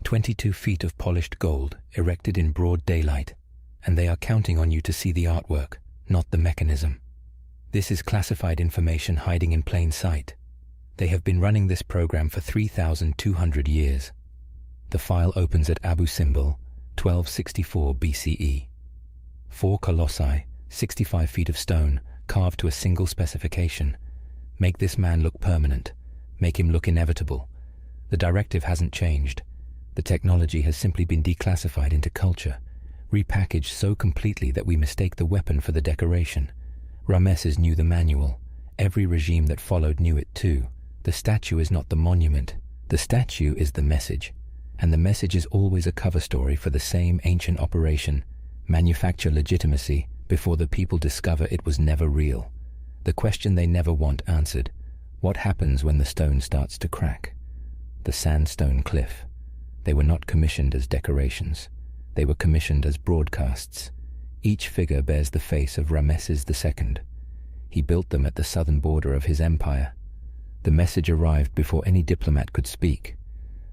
22 feet of polished gold erected in broad daylight, and they are counting on you to see the artwork, not the mechanism. This is classified information hiding in plain sight. They have been running this program for 3,200 years. The file opens at Abu Simbel, 1264 BCE. 4 colossi, 65 feet of stone, carved to a single specification. Make this man look permanent. Make him look inevitable. The directive hasn't changed. The technology has simply been declassified into culture, repackaged so completely that we mistake the weapon for the decoration. Ramesses knew the manual. Every regime that followed knew it too. The statue is not the monument. The statue is the message. And the message is always a cover story for the same ancient operation: manufacture legitimacy before the people discover it was never real. The question they never want answered: what happens when the stone starts to crack? The sandstone cliff. They were not commissioned as decorations. They were commissioned as broadcasts. Each figure bears the face of Ramesses II. He built them at the southern border of his empire. The message arrived before any diplomat could speak.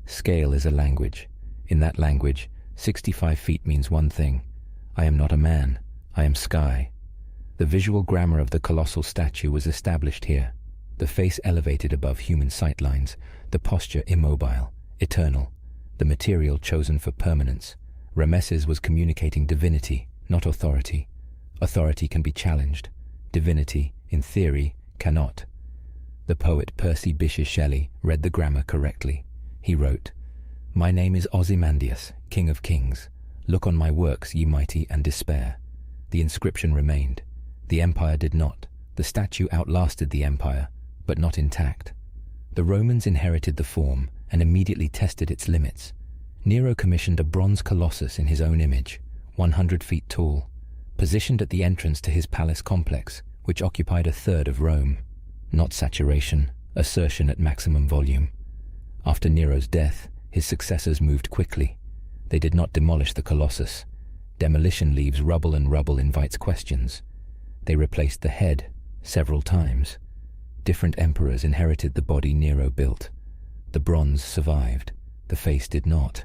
Scale is a language. In that language, 65 feet means one thing: I am not a man, I am sky. The visual grammar of the colossal statue was established here. The face elevated above human sightlines, the posture immobile, eternal, the material chosen for permanence. Ramesses was communicating divinity, not authority. Authority can be challenged. Divinity, in theory, cannot. The poet Percy Bysshe Shelley read the grammar correctly. He wrote, "My name is Ozymandias, King of Kings. Look on my works, ye mighty, and despair." The inscription remained. The empire did not. The statue outlasted the empire, but not intact. The Romans inherited the form and immediately tested its limits. Nero commissioned a bronze colossus in his own image, 100 feet tall, positioned at the entrance to his palace complex, which occupied a third of Rome. Not saturation, assertion at maximum volume. After Nero's death, his successors moved quickly. They did not demolish the colossus. Demolition leaves rubble, and rubble invites questions. They replaced the head several times. Different emperors inherited the body Nero built. The bronze survived. The face did not.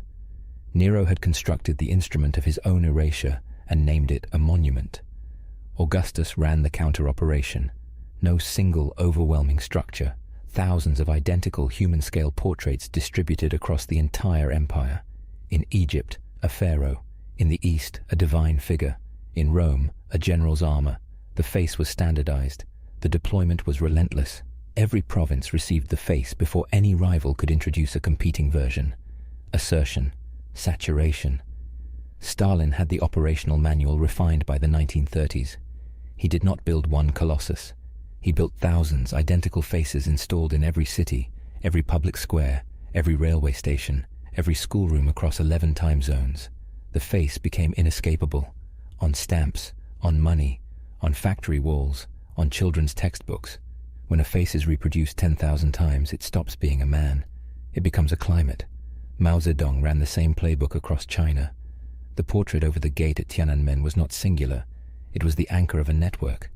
Nero had constructed the instrument of his own erasure and named it a monument. Augustus ran the counter-operation. No single overwhelming structure. Thousands of identical human-scale portraits distributed across the entire empire. In Egypt, a pharaoh. In the East, a divine figure. In Rome, a general's armor. The face was standardized. The deployment was relentless. Every province received the face before any rival could introduce a competing version. Assertion. Saturation. Stalin had the operational manual refined by the 1930s. He did not build one colossus. He built thousands, identical faces installed in every city, every public square, every railway station, every schoolroom across 11 time zones. The face became inescapable. On stamps, on money, on factory walls, on children's textbooks. When a face is reproduced 10,000 times, it stops being a man. It becomes a climate. Mao Zedong ran the same playbook across China. The portrait over the gate at Tiananmen was not singular. It was the anchor of a network.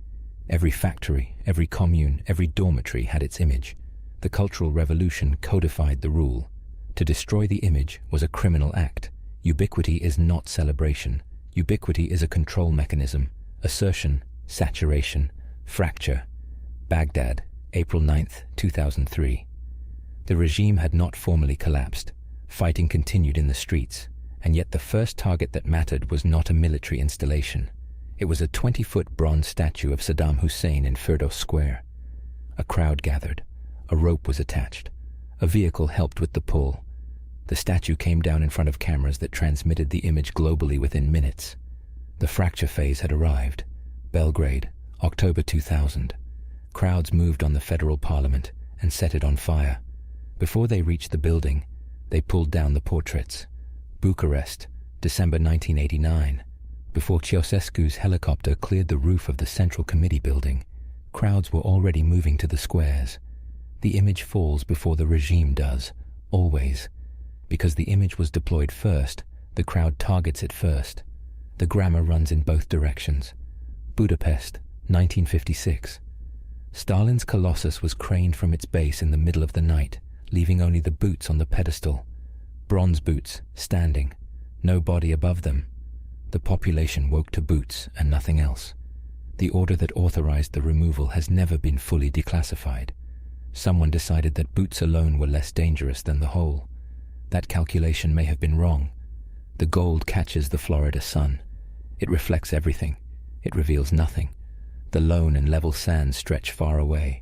Every factory, every commune, every dormitory had its image. The Cultural Revolution codified the rule. To destroy the image was a criminal act. Ubiquity is not celebration. Ubiquity is a control mechanism. Assertion, saturation, fracture. Baghdad, April 9th, 2003. The regime had not formally collapsed. Fighting continued in the streets, and yet the first target that mattered was not a military installation. It was a 20-foot bronze statue of Saddam Hussein in Firdos Square. A crowd gathered. A rope was attached. A vehicle helped with the pull. The statue came down in front of cameras that transmitted the image globally within minutes. The fracture phase had arrived. Belgrade, October 2000. Crowds moved on the federal parliament and set it on fire. Before they reached the building, they pulled down the portraits. Bucharest, December 1989. Before Ceausescu's helicopter cleared the roof of the Central Committee building, crowds were already moving to the squares. The image falls before the regime does, always. Because the image was deployed first, the crowd targets it first. The grammar runs in both directions. Budapest, 1956. Stalin's Colossus was craned from its base in the middle of the night, leaving only the boots on the pedestal. Bronze boots, standing, no body above them. The population woke to boots and nothing else. The order that authorized the removal has never been fully declassified. Someone decided that boots alone were less dangerous than the whole. That calculation may have been wrong. The gold catches the Florida sun. It reflects everything. It reveals nothing. The lone and level sands stretch far away.